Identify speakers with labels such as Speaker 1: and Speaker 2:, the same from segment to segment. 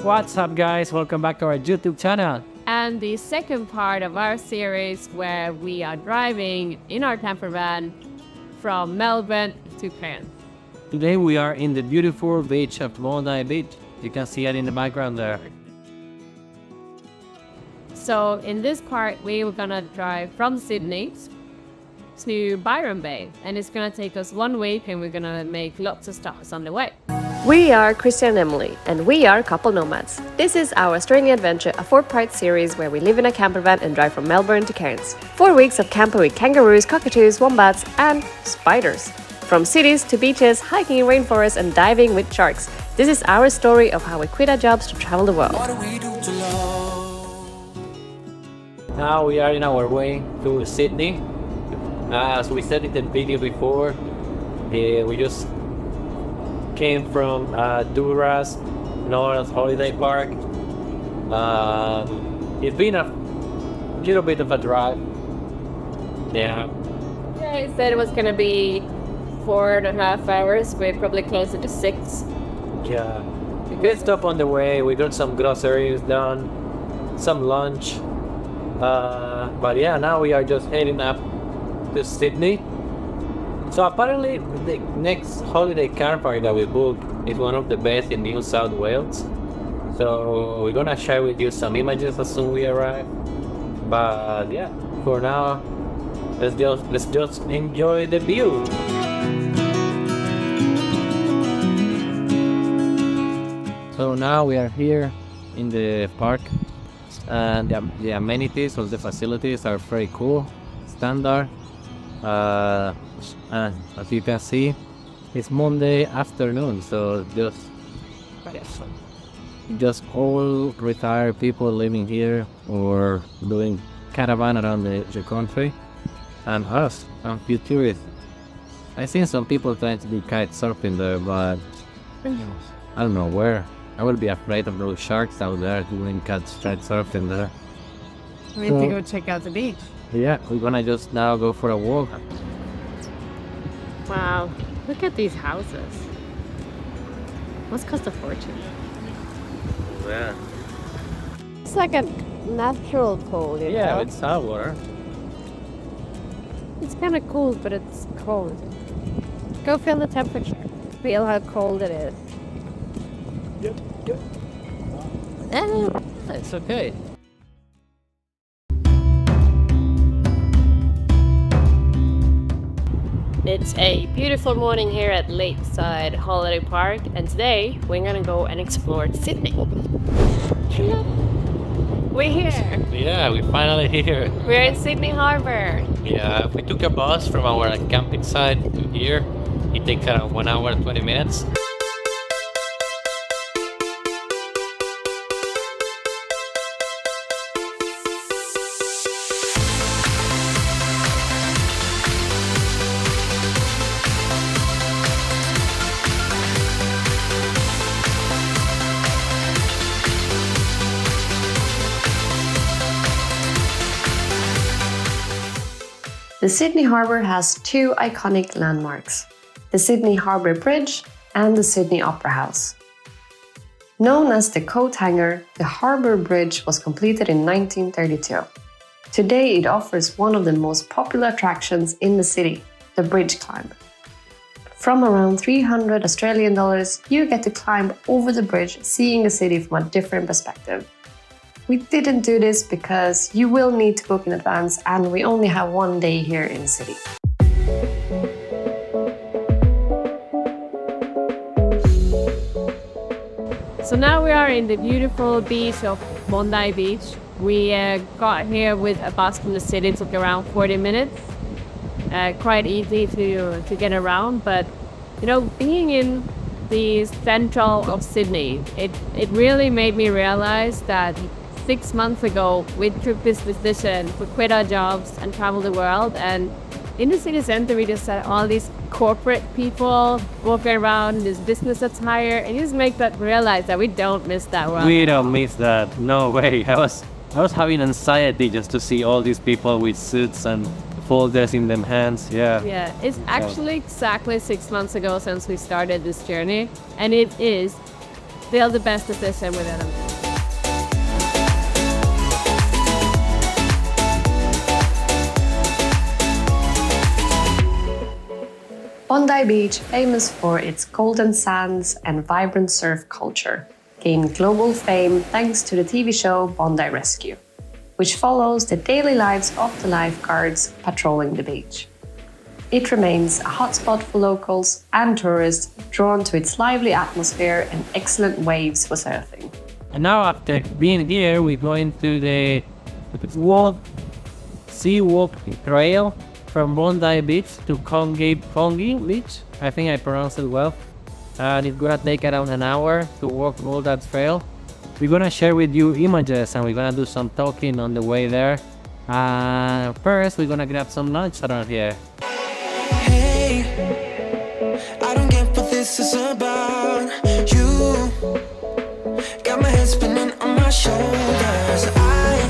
Speaker 1: What's up, guys? Welcome back to our YouTube channel.
Speaker 2: And the second part of our series where we are driving in our campervan from Melbourne to Cairns.
Speaker 1: Today we are in the beautiful beach of Bondi Beach. You can see it in the background there.
Speaker 2: So in this part, we're gonna drive from Sydney to Byron Bay, and it's gonna take us 1 week, and we're gonna make lots of stops on the way.
Speaker 3: We are Christian and Emily, and we are Couple Nomads. This is our Australian adventure, a 4-part series where we live in a campervan and drive from Melbourne to Cairns. 4 weeks of camping with kangaroos, cockatoos, wombats, and spiders. From cities to beaches, hiking in rainforests, and diving with sharks. This is our story of how we quit our jobs to travel the world.
Speaker 1: Now we are in our way to Sydney. As we said in the video before, we just came from Duras North Holiday Park. It's been a little bit of a drive. Yeah,
Speaker 2: I said it was gonna be 4.5 hours. We're probably closer to 6.
Speaker 1: yeah. Good stop on the way. We got some groceries done, some lunch. But yeah, now we are just heading up to Sydney. So apparently the next holiday car park that we booked is one of the best in New South Wales. So we're gonna share with you some images as soon as we arrive. But yeah, for now, let's just enjoy the view. So now we are here in the park, and the amenities of the facilities are very cool, standard. And as you can see, it's Monday afternoon, so just all retired people living here or doing caravan around the country, and us, a few tourists. I've seen some people trying to do kite surfing there, but I don't know where. I would be afraid of those sharks out there doing kite surfing there.
Speaker 2: We need to go check out the beach.
Speaker 1: Yeah, we're gonna just now go for a walk.
Speaker 2: Wow, look at these houses. Must cost a fortune.
Speaker 1: Yeah.
Speaker 3: It's like a natural cold, you
Speaker 1: Yeah,
Speaker 3: know?
Speaker 1: it's our water.
Speaker 2: It's kind of cool, but it's cold. Go feel the temperature. Feel how cold it is.
Speaker 1: Yep. It's okay.
Speaker 2: It's a beautiful morning here at Lakeside Holiday Park, and today we're gonna go and explore Sydney. We're here.
Speaker 1: Yeah, we're finally here.
Speaker 2: We're in Sydney Harbour.
Speaker 1: Yeah, we took a bus from our camping site to here. It takes around 1 hour and 20 minutes.
Speaker 3: The Sydney Harbour has 2 iconic landmarks, the Sydney Harbour Bridge and the Sydney Opera House. Known as the Coat Hanger, the Harbour Bridge was completed in 1932. Today it offers one of the most popular attractions in the city, the bridge climb. From around $300 Australian, you get to climb over the bridge, seeing the city from a different perspective. We didn't do this because you will need to book in advance, and we only have 1 day here in the city.
Speaker 2: So now we are in the beautiful beach of Bondi Beach. We got here with a bus from the city. It took around 40 minutes. Quite easy to get around, but you know, being in the central of Sydney, it really made me realize that 6 months ago, we took this decision to quit our jobs and travel the world. And in the city center, we just had all these corporate people walking around in this business attire, and you just make that realize that we don't miss that world.
Speaker 1: We don't miss that. No way. I was having anxiety just to see all these people with suits and folders in them hands. Yeah.
Speaker 2: Yeah, it's actually exactly 6 months ago since we started this journey, and it is still the best decision with them.
Speaker 3: Bondi Beach, famous for its golden sands and vibrant surf culture, gained global fame thanks to the TV show Bondi Rescue, which follows the daily lives of the lifeguards patrolling the beach. It remains a hotspot for locals and tourists drawn to its lively atmosphere and excellent waves for surfing.
Speaker 1: And now after being here, we're going to the sea walk trail from Bondi Beach to Coogee Beach. I think I pronounced it well. And it's gonna take around an hour to walk all that trail. We're gonna share with you images and we're gonna do some talking on the way there. First, we're gonna grab some lunch around here.
Speaker 4: Hey, I don't get what this is about. You got my head spinning on my shoulders. I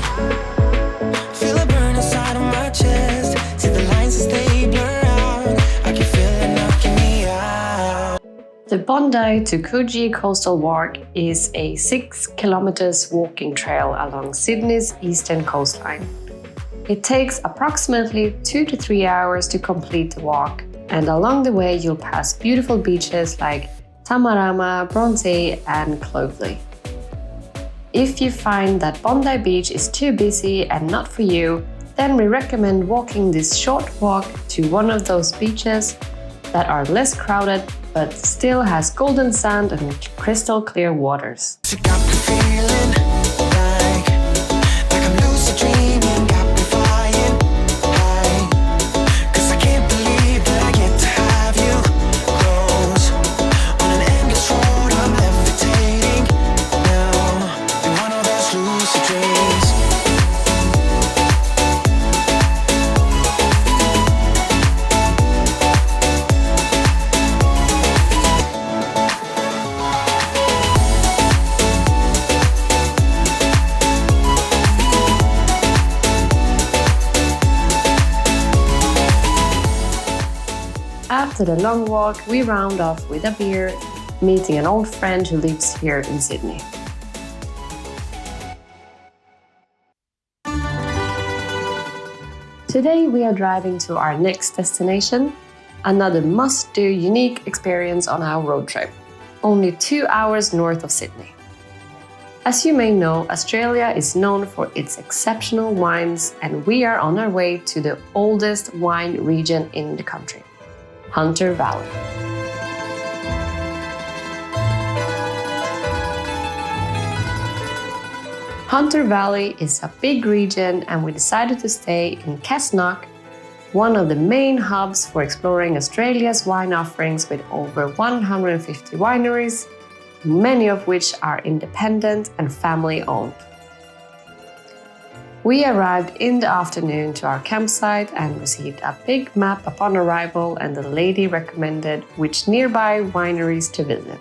Speaker 4: feel a burn inside of my chest. See the lines as they blur out. I can feel it knocking me out.
Speaker 3: The Bondi to Coogee Coastal Walk is a 6 kilometers walking trail along Sydney's eastern coastline. It takes approximately 2 to 3 hours to complete the walk, and along the way you'll pass beautiful beaches like Tamarama, Bronte and Clovelly. If you find that Bondi Beach is too busy and not for you, then we recommend walking this short walk to one of those beaches that are less crowded but still has golden sand and crystal clear waters.
Speaker 4: She got me feeling like I'm lucid dreaming, got me flying high. 'Cause I can't believe that I get to have you close. On an endless road, I'm levitating now in one of those lucid dreams.
Speaker 3: After the long walk, we round off with a beer, meeting an old friend who lives here in Sydney. Today we are driving to our next destination, another must-do unique experience on our road trip, only 2 hours north of Sydney. As you may know, Australia is known for its exceptional wines, and we are on our way to the oldest wine region in the country, Hunter Valley. Hunter Valley is a big region, and we decided to stay in Casnock, one of the main hubs for exploring Australia's wine offerings with over 150 wineries, many of which are independent and family-owned. We arrived in the afternoon to our campsite and received a big map upon arrival, and the lady recommended which nearby wineries to visit.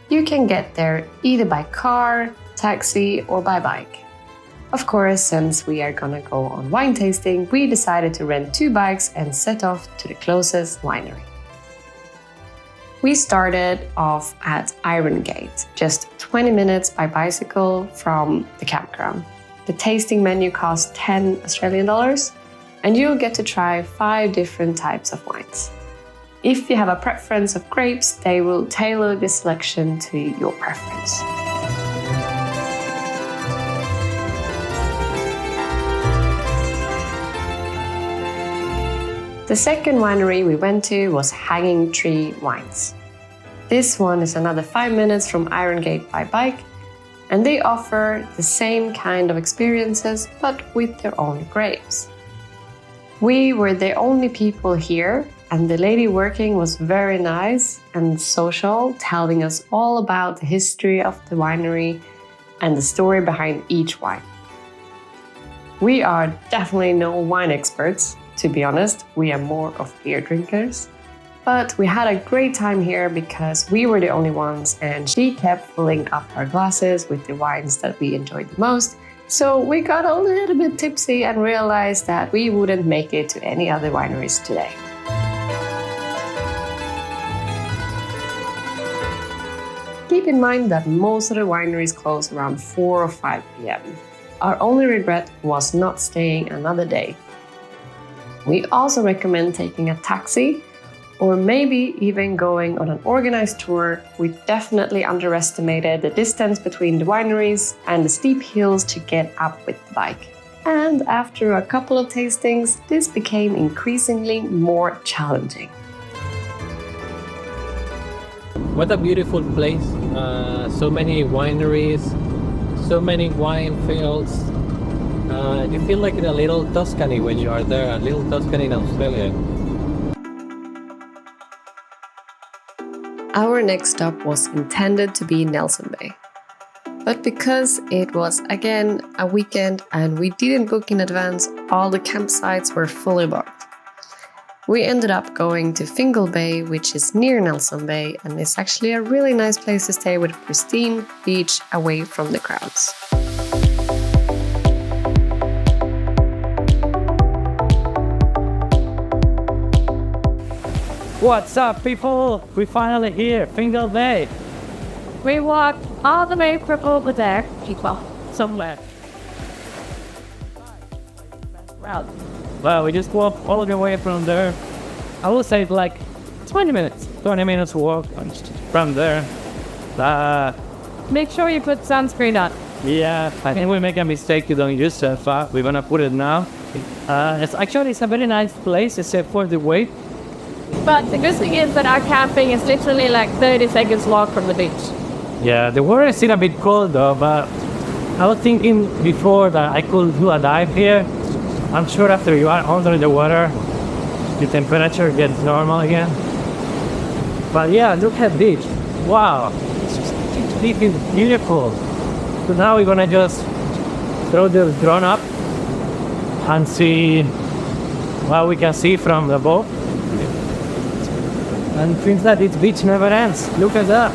Speaker 3: You can get there either by car, taxi or by bike. Of course, since we are gonna go on wine tasting, we decided to rent 2 bikes and set off to the closest winery. We started off at Iron Gate, just 20 minutes by bicycle from the campground. The tasting menu costs $10 Australian, and you'll get to try 5 different types of wines. If you have a preference of grapes, they will tailor the selection to your preference. The second winery we went to was Hanging Tree Wines. This one is another 5 minutes from Iron Gate by bike, and they offer the same kind of experiences but with their own grapes. We were the only people here, and the lady working was very nice and social, telling us all about the history of the winery and the story behind each wine. We are definitely no wine experts, to be honest. We are more of beer drinkers. But we had a great time here because we were the only ones, and she kept filling up our glasses with the wines that we enjoyed the most. So we got a little bit tipsy and realized that we wouldn't make it to any other wineries today. Keep keep in mind that most of the wineries close around 4 or 5 p.m. Our only regret was not staying another day. We also recommend taking a taxi or maybe even going on an organized tour. We definitely underestimated the distance between the wineries and the steep hills to get up with the bike. And after a couple of tastings, this became increasingly more challenging.
Speaker 1: What a beautiful place. So many wineries, so many wine fields. You feel like in a little Tuscany when you are there, a little Tuscany in Australia.
Speaker 3: Our next stop was intended to be Nelson Bay. But because it was again a weekend and we didn't book in advance, all the campsites were fully booked. We ended up going to Fingal Bay, which is near Nelson Bay, and it's actually a really nice place to stay with a pristine beach away from the crowds.
Speaker 5: What's up, people? We're finally here, Fingal Bay.
Speaker 2: We walked all the way from over there, people, somewhere. Route.
Speaker 5: Well, we just walked all the way from there. I will say like 20 minutes. 20 minutes walk from there.
Speaker 2: Make sure you put sunscreen on.
Speaker 5: Yeah, I think we make a mistake to don't use surfer. We're gonna put it now. It's a very nice place except for the wait.
Speaker 2: But the good thing is that our camping is literally like 30 seconds walk from the beach.
Speaker 5: Yeah, the water is still a bit cold though, but I was thinking before that I could do a dive here. I'm sure after you are under the water, the temperature gets normal again. But yeah, look at this. Wow, this is beautiful. So now we're gonna just throw the drone up and see what we can see from the boat. And since that this beach never ends, look at that.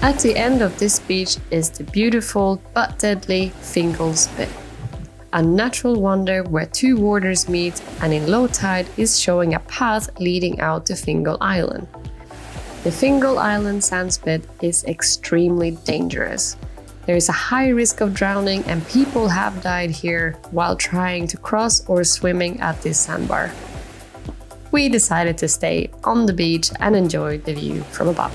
Speaker 3: At the end of this beach is the beautiful but deadly Fingal Bay, a natural wonder where two waters meet and in low tide is showing a path leading out to Fingal Island. The Fingal Island sandspit is extremely dangerous. There is a high risk of drowning and people have died here while trying to cross or swimming at this sandbar. We decided to stay on the beach and enjoy the view from above.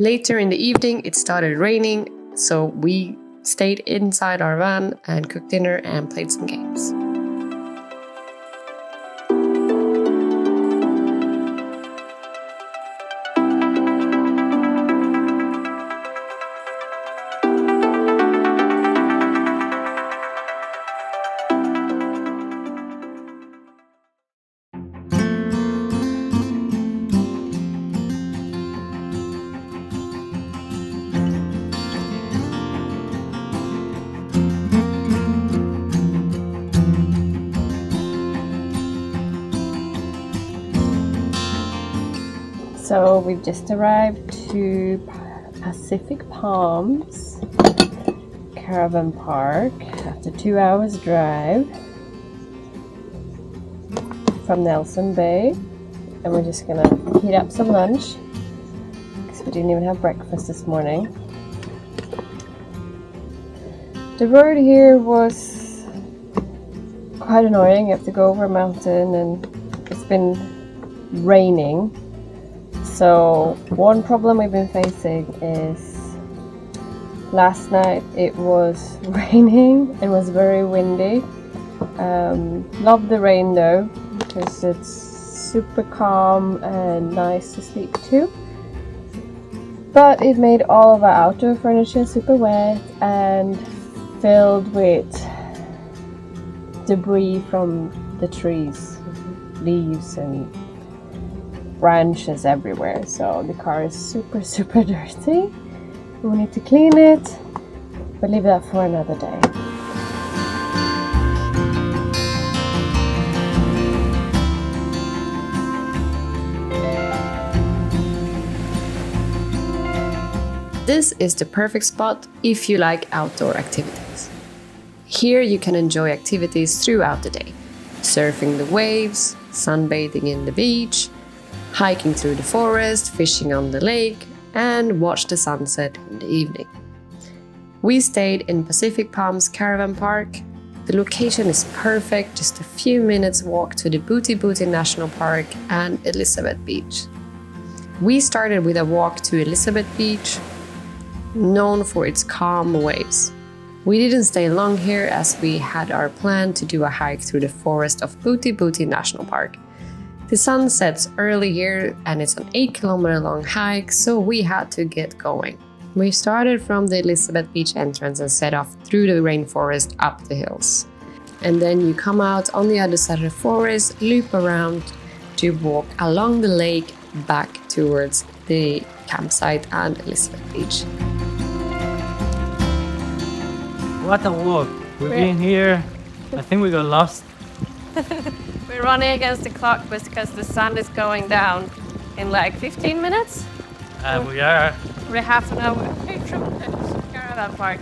Speaker 3: Later in the evening, it started raining, so we stayed inside our van and cooked dinner and played some games.
Speaker 2: So we've just arrived to Pacific Palms Caravan Park after 2 hours drive from Nelson Bay, and we're just gonna heat up some lunch because we didn't even have breakfast this morning. The road here was quite annoying. You have to go over a mountain and it's been raining. So one problem we've been facing is last night it was raining, it was very windy. Love the rain though, because it's super calm and nice to sleep to. But it made all of our outdoor furniture super wet and filled with debris from the trees, leaves and branches everywhere, so the car is super dirty. We need to clean it, but leave that for another day.
Speaker 3: This is the perfect spot if you like outdoor activities. Here you can enjoy activities throughout the day. Surfing the waves, sunbathing in the beach, hiking through the forest, fishing on the lake, and watch the sunset in the evening. We stayed in Pacific Palms Caravan Park. The location is perfect, just a few minutes walk to the Bondi National Park and Elizabeth Beach. We started with a walk to Elizabeth Beach, known for its calm waves. We didn't stay long here as we had our plan to do a hike through the forest of Bondi National Park. The sun sets early here and it's an 8-kilometer long hike, so we had to get going. We started from the Elizabeth Beach entrance and set off through the rainforest up the hills. And then you come out on the other side of the forest, loop around to walk along the lake back towards the campsite and Elizabeth Beach.
Speaker 5: What a walk! We've been here. I think we got lost.
Speaker 2: We're running against the clock because the sun is going down in like 15 minutes.
Speaker 5: We are.
Speaker 2: We're half an hour away from the caravan park.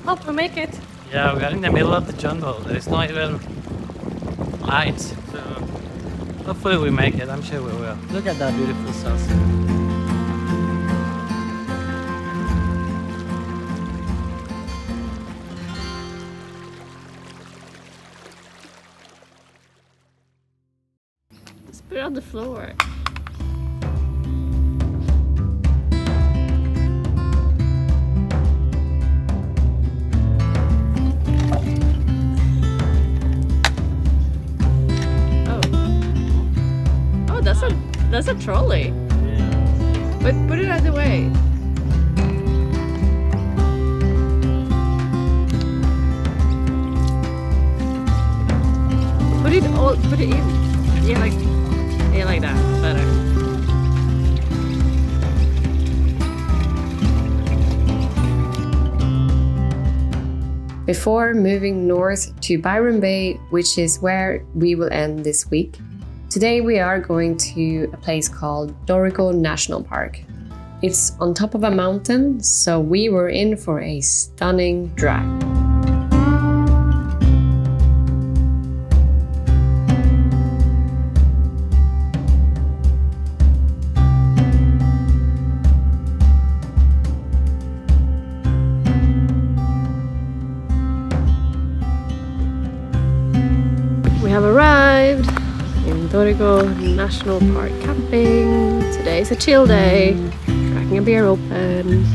Speaker 2: Hope we make it.
Speaker 5: Yeah, we are in the middle of the jungle. There is not even lights. So hopefully we make it. I'm sure we will. Look at that beautiful sunset.
Speaker 2: Let's put it on the floor. That's a trolley.
Speaker 5: Yeah.
Speaker 2: But put it out of the way. Put it in. Yeah, like that. Better.
Speaker 3: Before moving north to Byron Bay, which is where we will end this week, today we are going to a place called Dorrigo National Park. It's on top of a mountain, so we were in for a stunning drive.
Speaker 2: We have arrived in Dorrigo National Park camping. Today is a chill day. Cracking a beer open.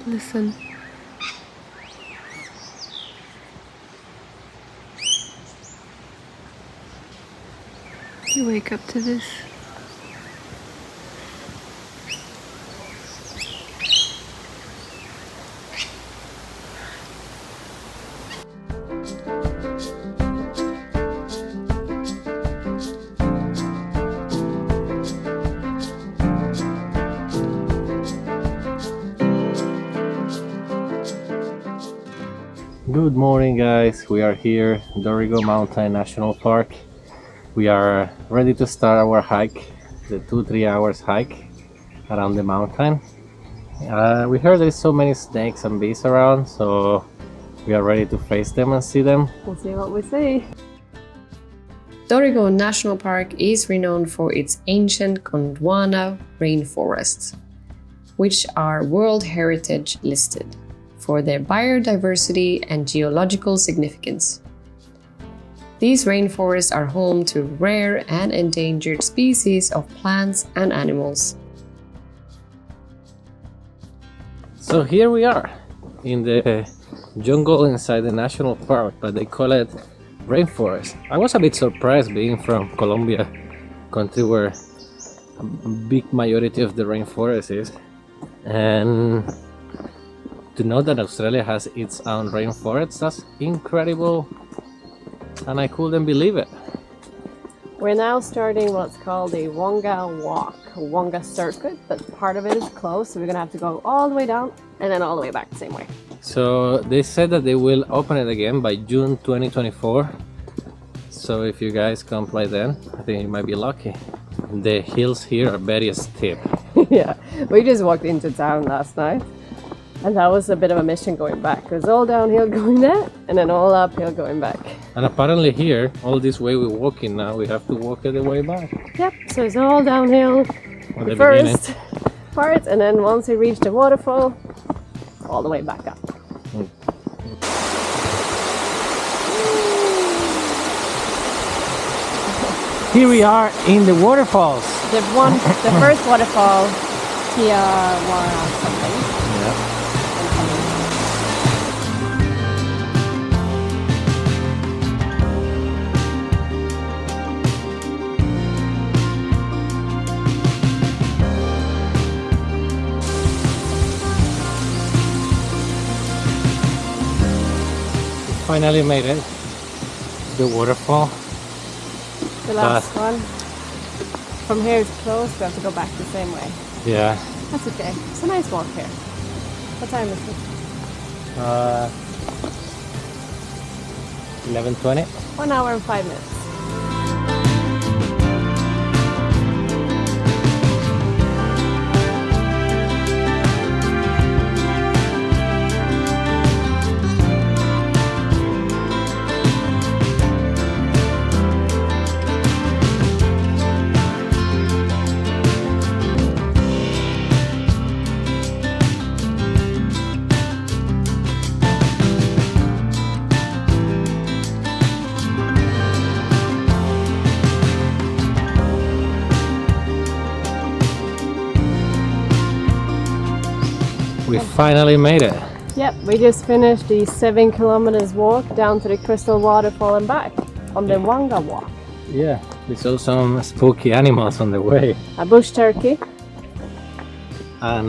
Speaker 2: Listen. You wake up to this.
Speaker 5: Good morning, guys. We are here, Dorrigo Mountain National Park. We are ready to start our hike, the 2-3 hours hike around the mountain. We heard there's so many snakes and bees around, so we are ready to face them and see them.
Speaker 2: We'll see what we see.
Speaker 3: Dorrigo National Park is renowned for its ancient Gondwana rainforests, which are World Heritage listed for their biodiversity and geological significance. These rainforests are home to rare and endangered species of plants and animals.
Speaker 5: So here we are in the jungle inside the national park, but they call it rainforest. I was a bit surprised being from Colombia, country where a big majority of the rainforest is. And
Speaker 1: To know that Australia has its own rainforests, that's incredible, and I couldn't believe it.
Speaker 2: We're now starting what's called a Wonga walk, a Wonga circuit, but part of it is closed, so we're gonna have to go all the way down and then all the way back the same way.
Speaker 1: So they said that they will open it again by June 2024. So if you guys come by then, I think you might be lucky. The hills here are very steep.
Speaker 2: Yeah, we just walked into town last night, and that was a bit of a mission going back. It was all downhill going there, and then all uphill going back.
Speaker 1: And apparently here, all this way we're walking now, we have to walk all the way back.
Speaker 2: Yep, so it's all downhill
Speaker 1: At
Speaker 2: the
Speaker 1: the beginning.
Speaker 2: first part, and then once we reach the waterfall, all the way back up.
Speaker 5: Here we are in the waterfalls.
Speaker 2: The first waterfall, Tiawara something.
Speaker 1: Yeah. Finally made it. The waterfall.
Speaker 2: The last one. From here it's closed, we have to go back the same way.
Speaker 1: Yeah.
Speaker 2: That's okay. It's a nice walk here. What time is it?
Speaker 1: 11:20.
Speaker 2: 1 hour and 5 minutes.
Speaker 1: We finally made it.
Speaker 2: Yep, we just finished the 7 kilometers walk down to the Crystal Waterfall and back on the Wanga walk.
Speaker 1: Yeah. We saw some spooky animals on the way.
Speaker 2: A bush turkey.
Speaker 1: And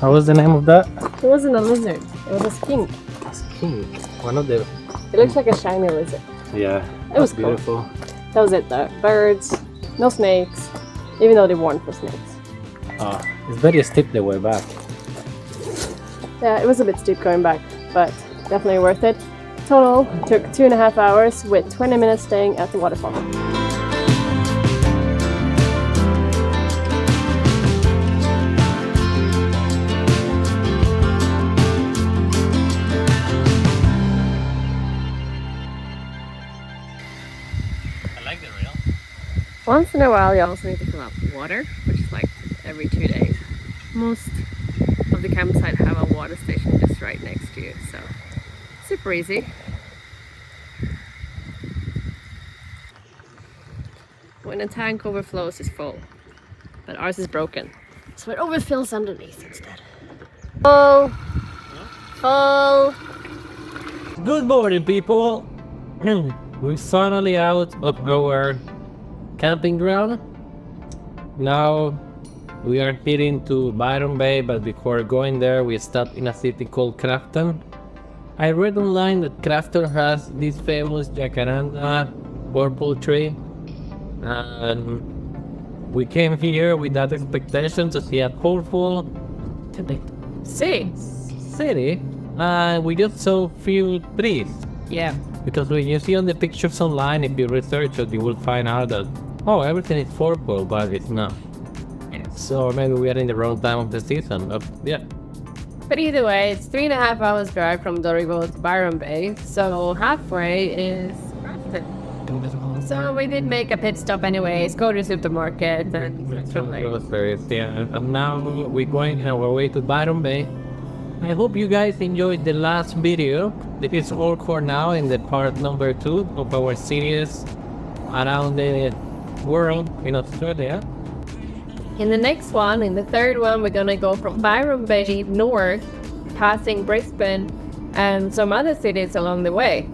Speaker 1: what was the name of that?
Speaker 2: It wasn't a lizard, it was a skink.
Speaker 1: A skink. One of the.
Speaker 2: It looks like a shiny lizard.
Speaker 1: Yeah.
Speaker 2: It was cool.
Speaker 1: beautiful.
Speaker 2: That was it though. Birds, no snakes, even though they warned for snakes.
Speaker 1: Oh, it's very steep the way back.
Speaker 2: Yeah, it was a bit steep going back, but definitely worth it. Total took 2.5 hours with 20 minutes staying at the waterfall.
Speaker 1: I like the rail.
Speaker 2: Once in a while you also need to fill up water, which is like every 2 days. Most of the campsite have a water station just right next to you, so super easy. When a tank overflows, it's full, but ours is broken, so it overfills underneath instead. Full, full.
Speaker 1: Good morning, people. We're finally out of our camping ground. Now we are heading to Byron Bay, but before going there, we stopped in a city called Crafton. I read online that Crafton has this famous jacaranda purple tree, and we came here with that expectation to see a purple city, and we just saw few trees.
Speaker 2: Yeah.
Speaker 1: Because when you see on the pictures online, if you research it, you will find out that, oh, everything is purple, but it's not. So maybe we are in the wrong time of the season, but yeah.
Speaker 2: But either way, it's 3.5 hours drive from Dorrigo to Byron Bay, so halfway is Crafton. So we did make a pit stop anyways, go to the supermarket and
Speaker 1: And now we're going our way to Byron Bay. I hope you guys enjoyed the last video. This is all for now in the part number 2 of our series around the world in Australia.
Speaker 2: in the next one, in the third one, we're gonna go from Byron Bay north, passing Brisbane and some other cities along the way.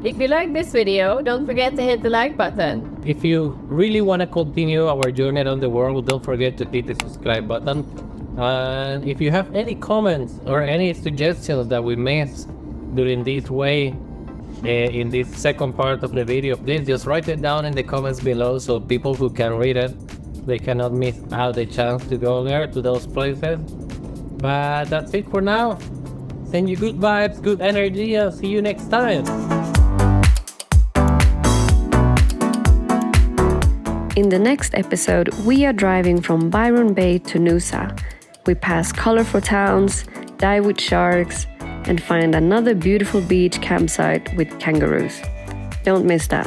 Speaker 2: If you like this video, don't forget to hit the like button.
Speaker 1: If you really want to continue our journey around the world, don't forget to hit the subscribe button. And if you have any comments or any suggestions that we missed during this way, in this second part of the video, please just write it down in the comments below so people who can read it, they cannot miss out the chance to go there, to those places. But that's it for now. Send you good vibes, good energy, and see you next time.
Speaker 3: In the next episode, we are driving from Byron Bay to Noosa. We pass colorful towns, dive with sharks, and find another beautiful beach campsite with kangaroos. Don't miss that.